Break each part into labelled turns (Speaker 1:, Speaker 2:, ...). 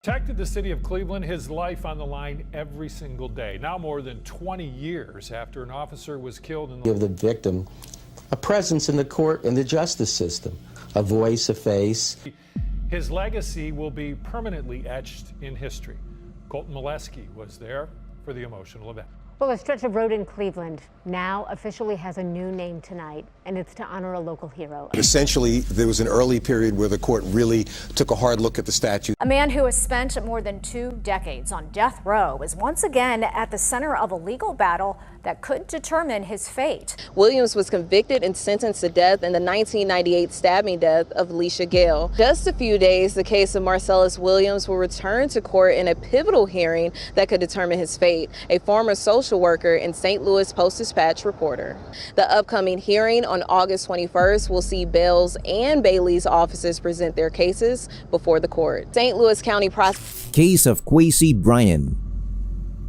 Speaker 1: Protected the city of Cleveland, his life on the line every single day. Now more than 20 years after an officer was killed in
Speaker 2: Give the victim a presence in the court and the justice system, a voice, a face.
Speaker 1: His legacy will be permanently etched in history. Colton Molesky was there for the emotional event.
Speaker 3: Well, a stretch of road in Cleveland now officially has a new name tonight, and it's to honor a local hero.
Speaker 4: Essentially, there was an early period where the court really took a hard look at the statute.
Speaker 5: A man who has spent more than 2 decades on death row is once again at the center of a legal battle that could determine his fate.
Speaker 6: Williams was convicted and sentenced to death in the 1998 stabbing death of Alicia Gale. Just a few days, the case of Marcellus Williams will return to court in a pivotal hearing that could determine his fate. A former social worker and St. Louis Post-Dispatch reporter. The upcoming hearing on August 21st will see Bell's and Bailey's offices present their cases before the court. St. Louis County prosecutor.
Speaker 7: Case of Kwesi Bryan.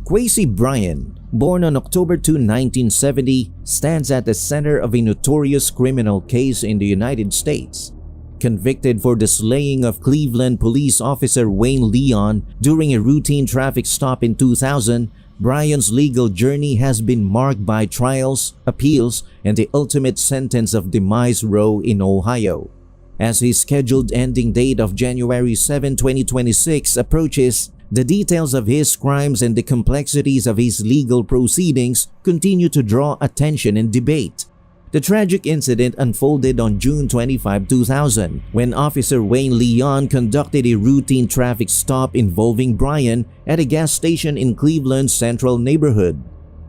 Speaker 7: Kwesi Bryan, born on October 2, 1970, stands at the center of a notorious criminal case in the United States. Convicted for the slaying of Cleveland police officer Wayne Leon during a routine traffic stop in 2000, Bryan's legal journey has been marked by trials, appeals, and the ultimate sentence of demise row in Ohio. As his scheduled ending date of January 7, 2026 approaches, the details of his crimes and the complexities of his legal proceedings continue to draw attention and debate. The tragic incident unfolded on June 25, 2000, when Officer Wayne Leon conducted a routine traffic stop involving Bryan at a gas station in Cleveland's central neighborhood.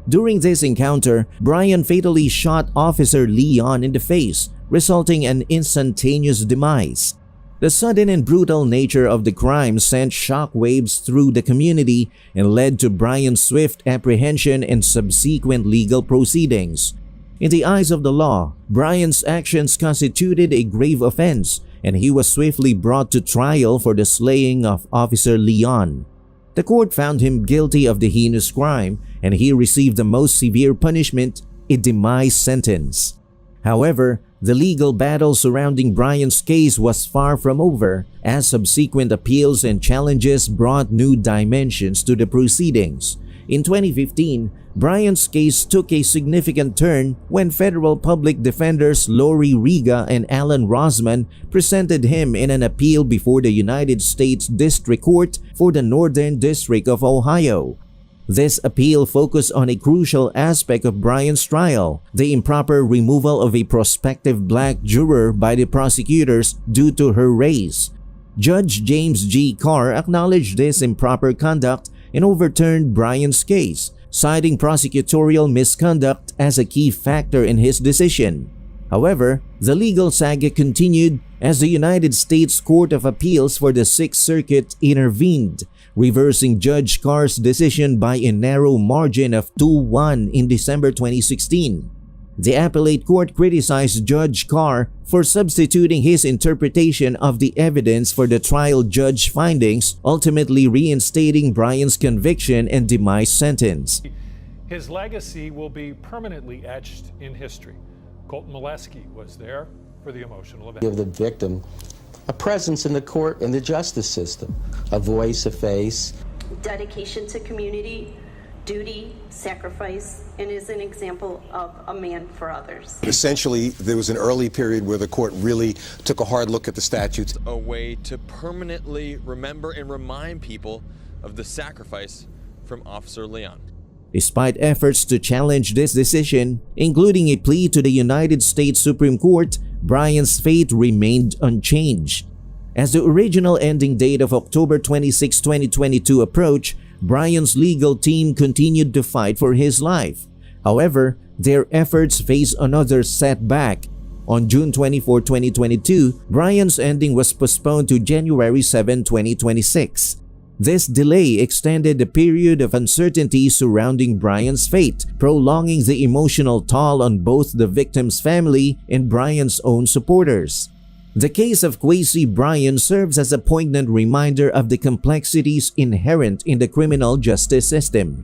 Speaker 7: During this encounter, Bryan fatally shot Officer Leon in the face, resulting in instantaneous demise. The sudden and brutal nature of the crime sent shockwaves through the community and led to Bryan's swift apprehension and subsequent legal proceedings. In the eyes of the law, Bryan's actions constituted a grave offense, and he was swiftly brought to trial for the slaying of Officer Leon. The court found him guilty of the heinous crime, and he received the most severe punishment, a demise sentence. However, the legal battle surrounding Bryan's case was far from over, as subsequent appeals and challenges brought new dimensions to the proceedings. In 2015, Bryan's case took a significant turn when federal public defenders Lori Riga and Alan Rosman presented him in an appeal before the United States District Court for the Northern District of Ohio. This appeal focused on a crucial aspect of Bryan's trial, the improper removal of a prospective black juror by the prosecutors due to her race. Judge James G. Carr acknowledged this improper conduct and overturned Bryan's case, citing prosecutorial misconduct as a key factor in his decision. However, the legal saga continued as the United States Court of Appeals for the Sixth Circuit intervened, reversing Judge Carr's decision by a narrow margin of 2-1 in December 2016. The appellate court criticized Judge Carr for substituting his interpretation of the evidence for the trial judge findings, ultimately reinstating Bryan's conviction and demise sentence.
Speaker 1: His legacy will be permanently etched in history. Colton Molesky was there for the emotional event.
Speaker 2: Give the victim a presence in the court and the justice system, a voice, a face.
Speaker 8: Dedication to community, duty, sacrifice, and is an example of a man for others.
Speaker 4: Essentially, there was an early period where the court really took a hard look at the statutes.
Speaker 9: A way to permanently remember and remind people of the sacrifice from Officer Leon.
Speaker 7: Despite efforts to challenge this decision, including a plea to the United States Supreme Court, Bryan's fate remained unchanged. As the original ending date of October 26, 2022 approached, Bryan's legal team continued to fight for his life. However, their efforts faced another setback. On June 24, 2022, Bryan's ending was postponed to January 7, 2026. This delay extended the period of uncertainty surrounding Bryan's fate, prolonging the emotional toll on both the victim's family and Bryan's own supporters. The case of Kwesi Bryan serves as a poignant reminder of the complexities inherent in the criminal justice system.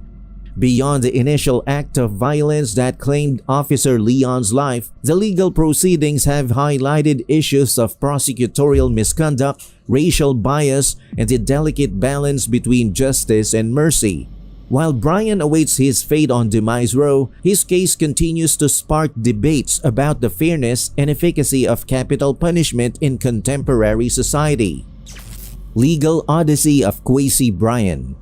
Speaker 7: Beyond the initial act of violence that claimed Officer Leon's life, the legal proceedings have highlighted issues of prosecutorial misconduct, racial bias, and the delicate balance between justice and mercy. While Bryan awaits his fate on Demise Row, his case continues to spark debates about the fairness and efficacy of capital punishment in contemporary society. Legal Odyssey of Kwesi Bryan.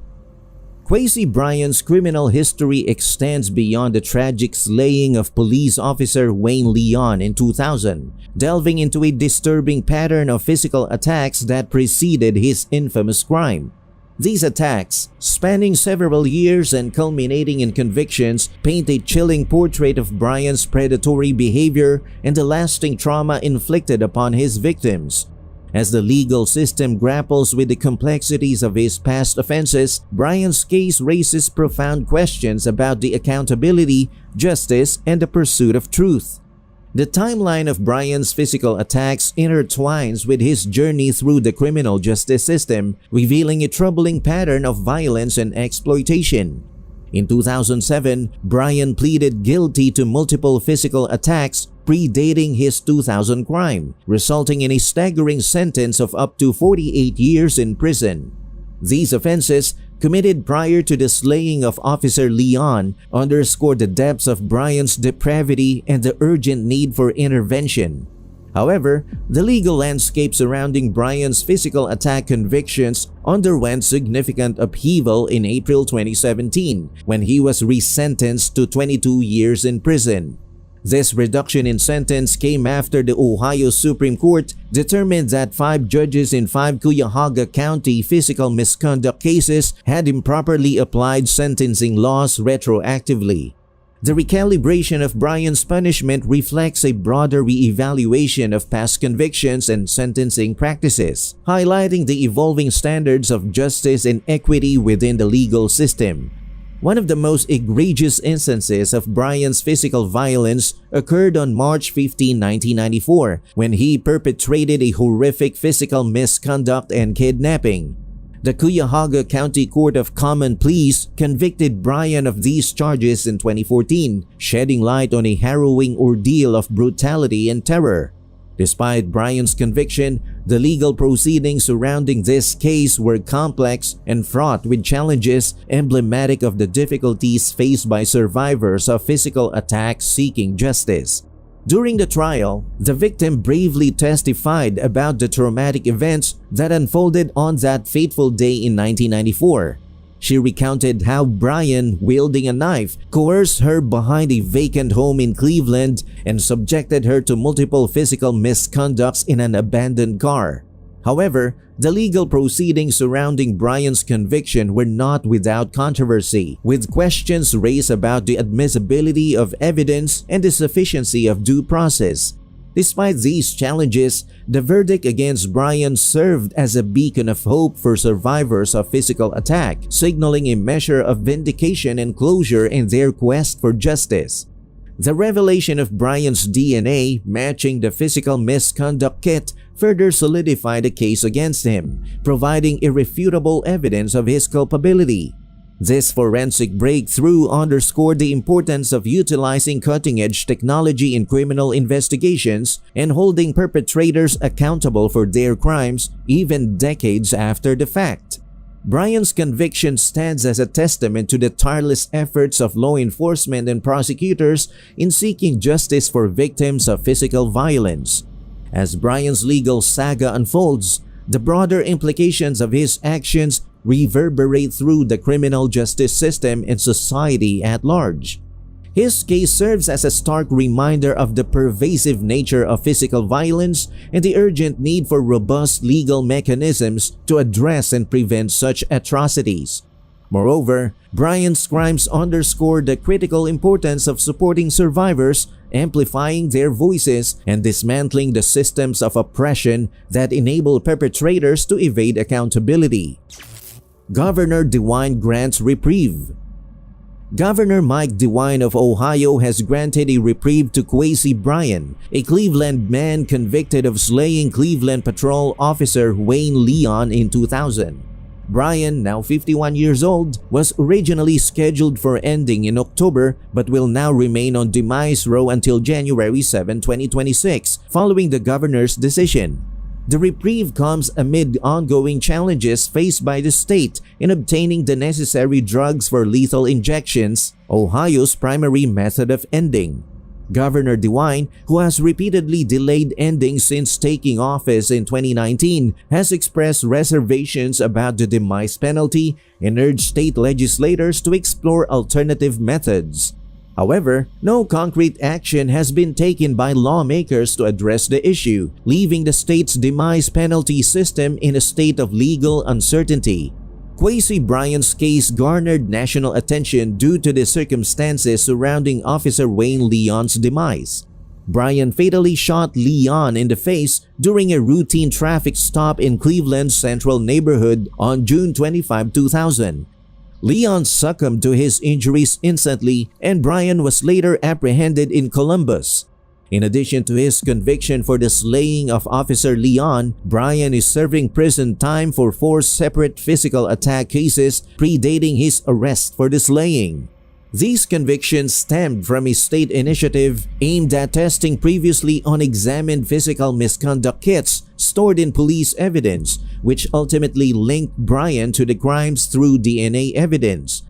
Speaker 7: Kwesi Bryan's criminal history extends beyond the tragic slaying of police officer Wayne Leon in 2000, delving into a disturbing pattern of physical attacks that preceded his infamous crime. These attacks, spanning several years and culminating in convictions, paint a chilling portrait of Bryan's predatory behavior and the lasting trauma inflicted upon his victims. As the legal system grapples with the complexities of his past offenses, Bryan's case raises profound questions about the accountability, justice, and the pursuit of truth. The timeline of Bryan's physical attacks intertwines with his journey through the criminal justice system, revealing a troubling pattern of violence and exploitation. In 2007, Bryan pleaded guilty to multiple physical attacks predating his 2000 crime, resulting in a staggering sentence of up to 48 years in prison. These offenses, committed prior to the slaying of Officer Leon, underscore the depths of Bryan's depravity and the urgent need for intervention. However, the legal landscape surrounding Bryan's physical attack convictions underwent significant upheaval in April 2017 when he was resentenced to 22 years in prison. This reduction in sentence came after the Ohio Supreme Court determined that 5 judges in 5 Cuyahoga County physical misconduct cases had improperly applied sentencing laws retroactively. The recalibration of Bryan's punishment reflects a broader re-evaluation of past convictions and sentencing practices, highlighting the evolving standards of justice and equity within the legal system. One of the most egregious instances of Bryan's physical violence occurred on March 15, 1994, when he perpetrated a horrific physical misconduct and kidnapping. The Cuyahoga County Court of Common Pleas convicted Bryan of these charges in 2014, shedding light on a harrowing ordeal of brutality and terror. Despite Bryan's conviction, the legal proceedings surrounding this case were complex and fraught with challenges emblematic of the difficulties faced by survivors of physical attacks seeking justice. During the trial, the victim bravely testified about the traumatic events that unfolded on that fateful day in 1994. She recounted how Bryan, wielding a knife, coerced her behind a vacant home in Cleveland and subjected her to multiple physical misconducts in an abandoned car. However, the legal proceedings surrounding Bryan's conviction were not without controversy, with questions raised about the admissibility of evidence and the sufficiency of due process. Despite these challenges, the verdict against Bryan served as a beacon of hope for survivors of physical attack, signaling a measure of vindication and closure in their quest for justice. The revelation of Bryan's DNA matching the physical misconduct kit further solidified the case against him, providing irrefutable evidence of his culpability. This forensic breakthrough underscored the importance of utilizing cutting-edge technology in criminal investigations and holding perpetrators accountable for their crimes even decades after the fact. Bryan's conviction stands as a testament to the tireless efforts of law enforcement and prosecutors in seeking justice for victims of physical violence. As Bryan's legal saga unfolds, the broader implications of his actions reverberate through the criminal justice system and society at large. His case serves as a stark reminder of the pervasive nature of physical violence and the urgent need for robust legal mechanisms to address and prevent such atrocities. Moreover, Bryan's crimes underscore the critical importance of supporting survivors, amplifying their voices, and dismantling the systems of oppression that enable perpetrators to evade accountability. Governor DeWine grants reprieve. Governor Mike DeWine of Ohio has granted a reprieve to Kwesi Bryan, a Cleveland man convicted of slaying Cleveland Patrol Officer Wayne Leon in 2000. Brian, now 51 years old, was originally scheduled for ending in October but will now remain on demise row until January 7, 2026, following the governor's decision. The reprieve comes amid ongoing challenges faced by the state in obtaining the necessary drugs for lethal injections, Ohio's primary method of ending. Governor DeWine, who has repeatedly delayed ending since taking office in 2019, has expressed reservations about the demise penalty and urged state legislators to explore alternative methods. However, no concrete action has been taken by lawmakers to address the issue, leaving the state's demise penalty system in a state of legal uncertainty. Kwesi Bryan's case garnered national attention due to the circumstances surrounding Officer Wayne Leon's demise. Bryan fatally shot Leon in the face during a routine traffic stop in Cleveland's central neighborhood on June 25, 2000. Leon succumbed to his injuries instantly, and Bryan was later apprehended in Columbus. In addition to his conviction for the slaying of Officer Leon, Bryan is serving prison time for 4 separate physical attack cases predating his arrest for the slaying. These convictions stemmed from a state initiative aimed at testing previously unexamined physical misconduct kits stored in police evidence, which ultimately linked Bryan to the crimes through DNA evidence.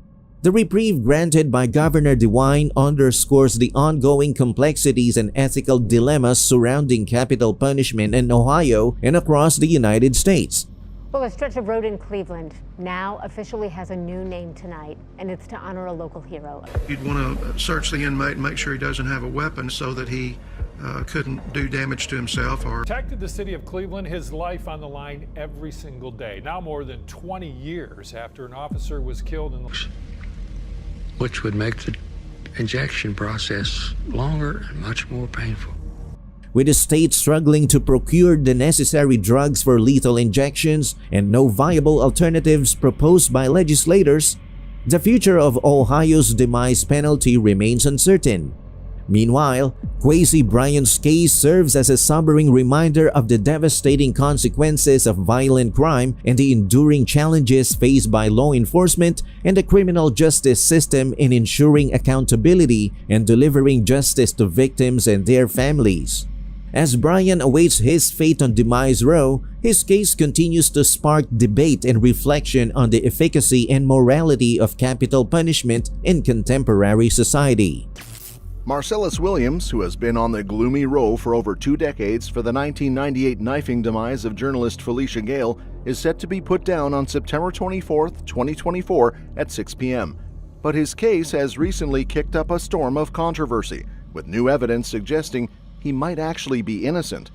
Speaker 7: The reprieve granted by Governor DeWine underscores the ongoing complexities and ethical dilemmas surrounding capital punishment in Ohio and across the United States.
Speaker 3: Well, a stretch of road in Cleveland now officially has a new name tonight, and it's to honor a local hero.
Speaker 10: You'd want to search the inmate and make sure he doesn't have a weapon so that he couldn't do damage to himself or
Speaker 1: Protected the city of Cleveland, his life on the line every single day. Now more than 20 years after an officer was killed in the...
Speaker 11: which would make the injection process longer and much more painful.
Speaker 7: With the state struggling to procure the necessary drugs for lethal injections and no viable alternatives proposed by legislators, the future of Ohio's demise penalty remains uncertain. Meanwhile, Kwesi Bryan's case serves as a sobering reminder of the devastating consequences of violent crime and the enduring challenges faced by law enforcement and the criminal justice system in ensuring accountability and delivering justice to victims and their families. As Bryan awaits his fate on demise row, his case continues to spark debate and reflection on the efficacy and morality of capital punishment in contemporary society.
Speaker 12: Marcellus Williams, who has been on the gloomy row for over 2 decades for the 1998 knifing demise of journalist Felicia Gale, is set to be put down on September 24, 2024 at 6 p.m. But his case has recently kicked up a storm of controversy, with new evidence suggesting he might actually be innocent.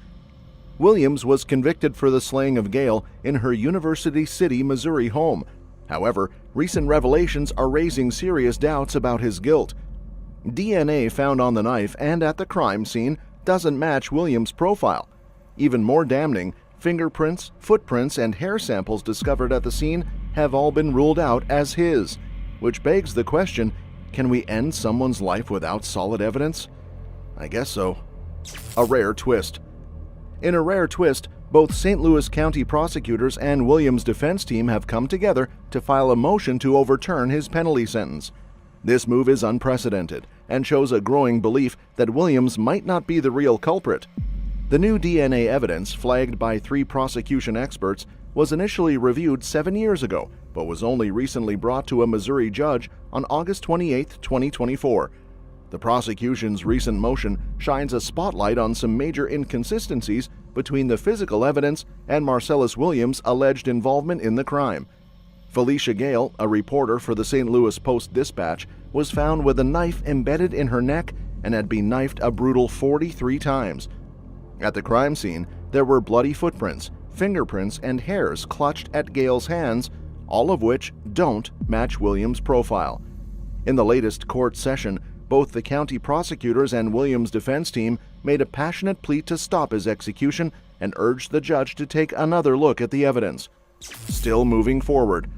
Speaker 12: Williams was convicted for the slaying of Gale in her University City, Missouri home. However, recent revelations are raising serious doubts about his guilt. DNA found on the knife and at the crime scene doesn't match Williams' profile. Even more damning, fingerprints, footprints, and hair samples discovered at the scene have all been ruled out as his, which begs the question, can we end someone's life without solid evidence? I guess so. A rare twist. In a rare twist, both St. Louis County prosecutors and Williams' defense team have come together to file a motion to overturn his penalty sentence. This move is unprecedented and shows a growing belief that Williams might not be the real culprit. The new DNA evidence, flagged by 3 prosecution experts, was initially reviewed 7 years ago, but was only recently brought to a Missouri judge on August 28, 2024. The prosecution's recent motion shines a spotlight on some major inconsistencies between the physical evidence and Marcellus Williams' alleged involvement in the crime. Felicia Gale, a reporter for the St. Louis Post-Dispatch, was found with a knife embedded in her neck and had been knifed a brutal 43 times. At the crime scene, there were bloody footprints, fingerprints, and hairs clutched at Gale's hands, all of which don't match Williams' profile. In the latest court session, both the county prosecutors and Williams' defense team made a passionate plea to stop his execution and urged the judge to take another look at the evidence. Still moving forward.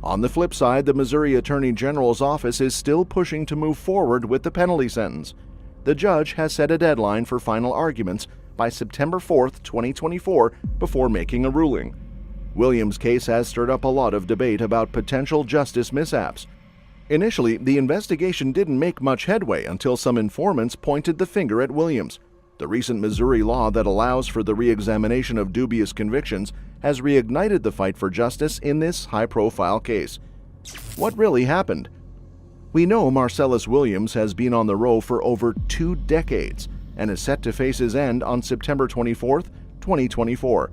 Speaker 12: On the flip side, the Missouri Attorney General's office is still pushing to move forward with the penalty sentence. The judge has set a deadline for final arguments by September 4, 2024, before making a ruling. Williams' case has stirred up a lot of debate about potential justice mishaps. Initially, the investigation didn't make much headway until some informants pointed the finger at Williams. The recent Missouri law that allows for the re-examination of dubious convictions has reignited the fight for justice in this high-profile case. What really happened? We know Marcellus Williams has been on the row for over 2 decades and is set to face his end on September 24, 2024.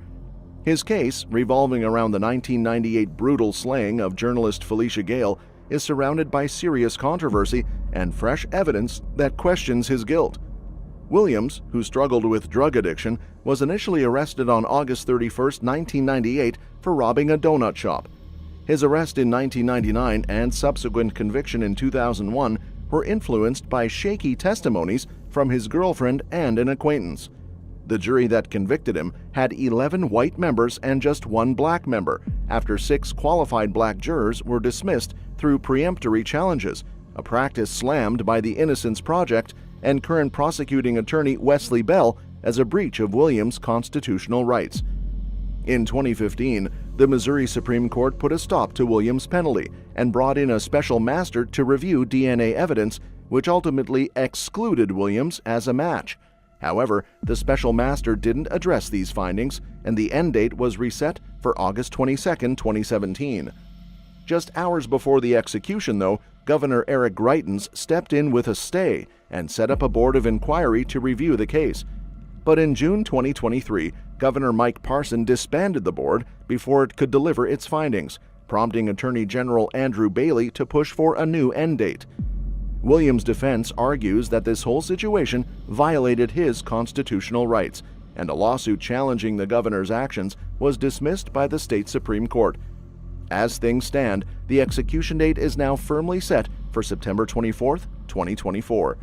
Speaker 12: His case, revolving around the 1998 brutal slaying of journalist Felicia Gale, is surrounded by serious controversy and fresh evidence that questions his guilt. Williams, who struggled with drug addiction, was initially arrested on August 31, 1998 for robbing a donut shop. His arrest in 1999 and subsequent conviction in 2001 were influenced by shaky testimonies from his girlfriend and an acquaintance. The jury that convicted him had 11 white members and just 1 black member, after 6 qualified black jurors were dismissed through preemptory challenges, a practice slammed by the Innocence Project and current prosecuting attorney Wesley Bell as a breach of Williams' constitutional rights. In 2015, the Missouri Supreme Court put a stop to Williams' penalty and brought in a special master to review DNA evidence, which ultimately excluded Williams as a match. However, the special master didn't address these findings, and the end date was reset for August 22, 2017. Just hours before the execution, though, Governor Eric Greitens stepped in with a stay and set up a board of inquiry to review the case. But in June 2023, Governor Mike Parson disbanded the board before it could deliver its findings, prompting Attorney General Andrew Bailey to push for a new end date. Williams' defense argues that this whole situation violated his constitutional rights, and a lawsuit challenging the governor's actions was dismissed by the state Supreme Court. As things stand, the execution date is now firmly set for September 24, 2024.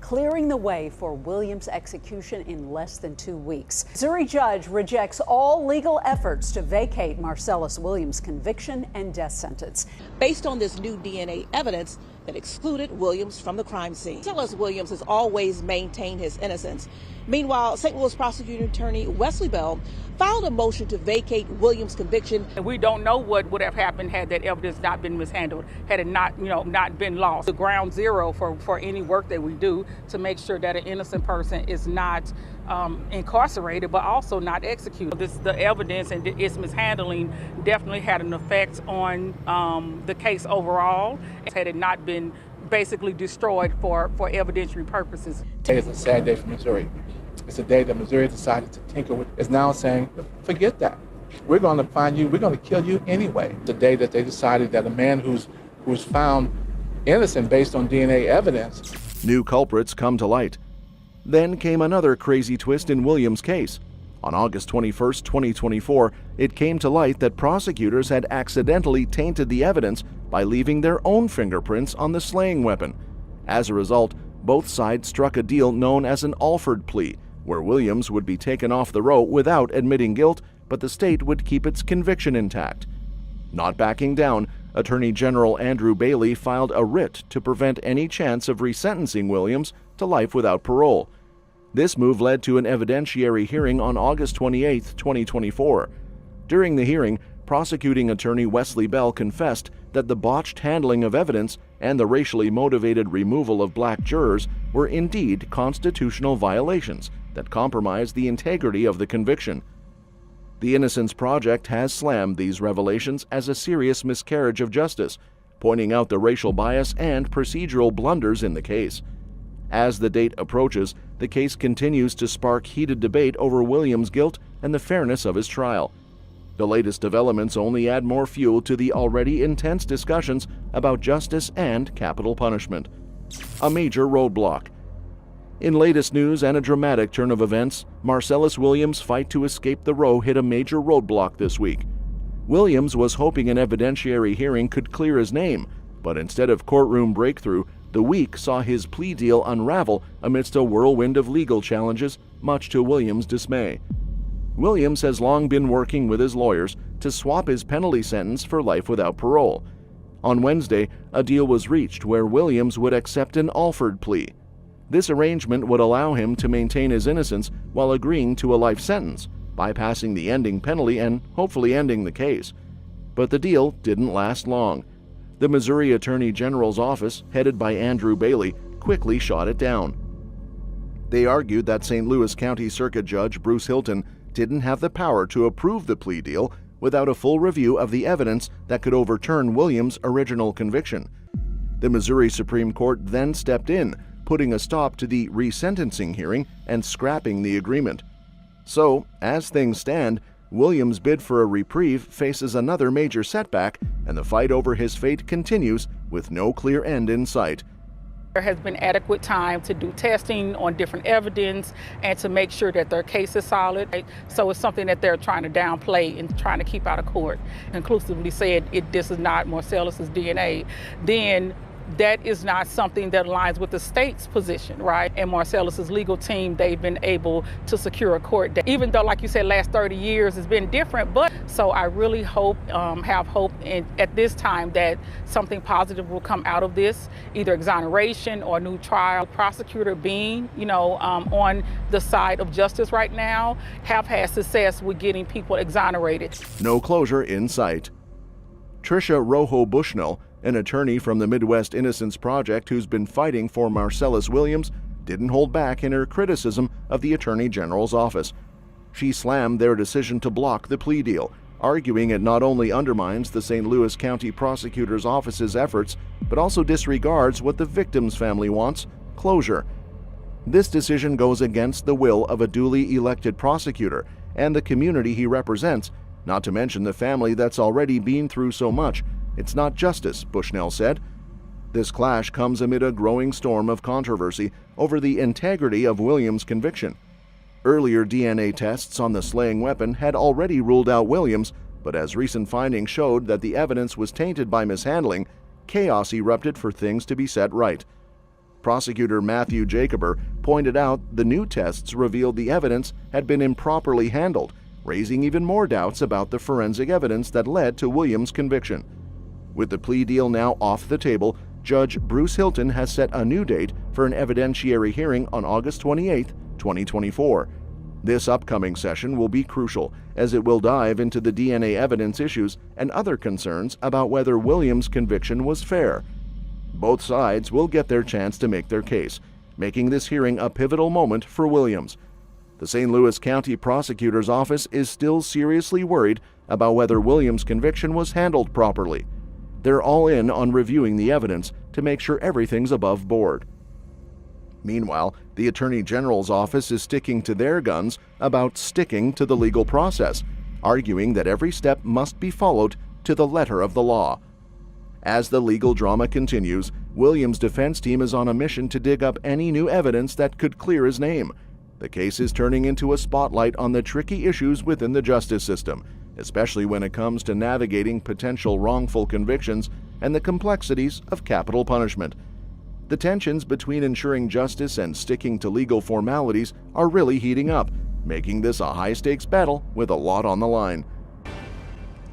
Speaker 13: Clearing the way for Williams' execution in less than 2 weeks. Missouri judge rejects all legal efforts to vacate Marcellus Williams' conviction and death sentence.
Speaker 14: Based on this new DNA evidence that excluded Williams from the crime scene. Marcellus Williams has always maintained his innocence. Meanwhile, St. Louis prosecuting attorney Wesley Bell filed a motion to vacate Williams' conviction.
Speaker 15: We don't know what would have happened had that evidence not been mishandled, had it not, not been lost. The ground zero for any work that we do to make sure that an innocent person is not incarcerated, but also not executed. The evidence and its mishandling definitely had an effect on the case overall. Had it not been basically destroyed for evidentiary purposes.
Speaker 16: Today is a sad day for Missouri. It's a day that Missouri decided to tinker with. Is now saying, forget that. We're going to find you. We're going to kill you anyway. The day that they decided that a man who's found innocent based on DNA evidence.
Speaker 12: New culprits come to light. Then came another crazy twist in Williams' case. On August 21, 2024, it came to light that prosecutors had accidentally tainted the evidence by leaving their own fingerprints on the slaying weapon. As a result, both sides struck a deal known as an Alford plea, where Williams would be taken off the row without admitting guilt, but the state would keep its conviction intact. Not backing down, Attorney General Andrew Bailey filed a writ to prevent any chance of resentencing Williams to life without parole. This move led to an evidentiary hearing on August 28, 2024. During the hearing, prosecuting attorney Wesley Bell confessed that the botched handling of evidence and the racially motivated removal of black jurors were indeed constitutional violations that compromised the integrity of the conviction. The Innocence Project has slammed these revelations as a serious miscarriage of justice, pointing out the racial bias and procedural blunders in the case. As the date approaches, the case continues to spark heated debate over Williams' guilt and the fairness of his trial. The latest developments only add more fuel to the already intense discussions about justice and capital punishment. A major roadblock. In latest news and a dramatic turn of events, Marcellus Williams' fight to escape the row hit a major roadblock this week. Williams was hoping an evidentiary hearing could clear his name, but instead of courtroom breakthrough, the week saw his plea deal unravel amidst a whirlwind of legal challenges, much to Williams' dismay. Williams has long been working with his lawyers to swap his penalty sentence for life without parole. On Wednesday, a deal was reached where Williams would accept an Alford plea. This arrangement would allow him to maintain his innocence while agreeing to a life sentence, bypassing the ending penalty and hopefully ending the case. But the deal didn't last long. The Missouri Attorney General's office, headed by Andrew Bailey, quickly shot it down. They argued that St. Louis County Circuit Judge Bruce Hilton didn't have the power to approve the plea deal without a full review of the evidence that could overturn Williams' original conviction. The Missouri Supreme Court then stepped in, putting a stop to the resentencing hearing and scrapping the agreement. So, as things stand, Williams' bid for a reprieve faces another major setback, and the fight over his fate continues with no clear end in sight.
Speaker 15: There has been adequate time to do testing on different evidence and to make sure that their case is solid. So it's something that they're trying to downplay and trying to keep out of court. Conclusively said this is not Marcellus's DNA, then that is not something that aligns with the state's position, right? And Marcellus's legal team, they've been able to secure a court date. Even though, like you said, last 30 years has been different, but so I really hope, have hope at this time that something positive will come out of this, either exoneration or a new trial. Prosecutor being, on the side of justice right now, have had success with getting people exonerated.
Speaker 12: No closure in sight. Tricia Rojo Bushnell, an attorney from the Midwest Innocence Project who's been fighting for Marcellus Williams, didn't hold back in her criticism of the Attorney General's office. She slammed their decision to block the plea deal, arguing it not only undermines the St. Louis County Prosecutor's Office's efforts, but also disregards what the victim's family wants: closure. This decision goes against the will of a duly elected prosecutor and the community he represents, not to mention the family that's already been through so much. It's not justice, Bushnell said. This clash comes amid a growing storm of controversy over the integrity of Williams' conviction. Earlier DNA tests on the slaying weapon had already ruled out Williams, but as recent findings showed that the evidence was tainted by mishandling, chaos erupted for things to be set right. Prosecutor Matthew Jacober pointed out the new tests revealed the evidence had been improperly handled, raising even more doubts about the forensic evidence that led to Williams' conviction. With the plea deal now off the table, Judge Bruce Hilton has set a new date for an evidentiary hearing on August 28, 2024. This upcoming session will be crucial, as it will dive into the DNA evidence issues and other concerns about whether Williams' conviction was fair. Both sides will get their chance to make their case, making this hearing a pivotal moment for Williams. The St. Louis County Prosecutor's Office is still seriously worried about whether Williams' conviction was handled properly. They're all in on reviewing the evidence to make sure everything's above board. Meanwhile, the Attorney General's office is sticking to their guns about sticking to the legal process, arguing that every step must be followed to the letter of the law. As the legal drama continues, Williams' defense team is on a mission to dig up any new evidence that could clear his name. The case is turning into a spotlight on the tricky issues within the justice system, especially when it comes to navigating potential wrongful convictions and the complexities of capital punishment. The tensions between ensuring justice and sticking to legal formalities are really heating up, making this a high-stakes battle with a lot on the line.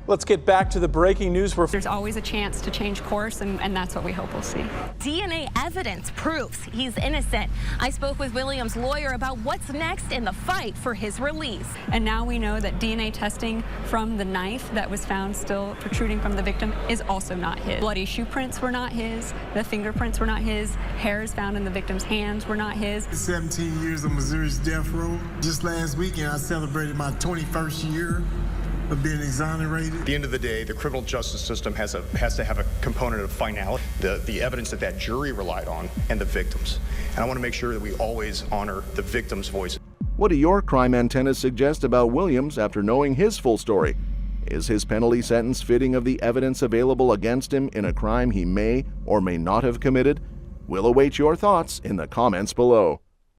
Speaker 17: Let's get back to the breaking news.
Speaker 18: There's always a chance to change course, and that's what we hope we'll see.
Speaker 19: DNA evidence proves he's innocent. I spoke with Williams' lawyer about what's next in the fight for his release.
Speaker 18: And now we know that DNA testing from the knife that was found still protruding from the victim is also not his. Bloody shoe prints were not his. The fingerprints were not his. Hairs found in the victim's hands were not his.
Speaker 20: 17 years of Missouri's death row. Just last weekend, I celebrated my 21st year of being exonerated.
Speaker 21: At the end of the day, the criminal justice system has to have a component of finality, the evidence that jury relied on, and the victims. And I want to make sure that we always honor the victim's voice.
Speaker 12: What do your crime antennas suggest about Williams after knowing his full story? Is his penalty sentence fitting of the evidence available against him in a crime he may or may not have committed? We'll await your thoughts in the comments below.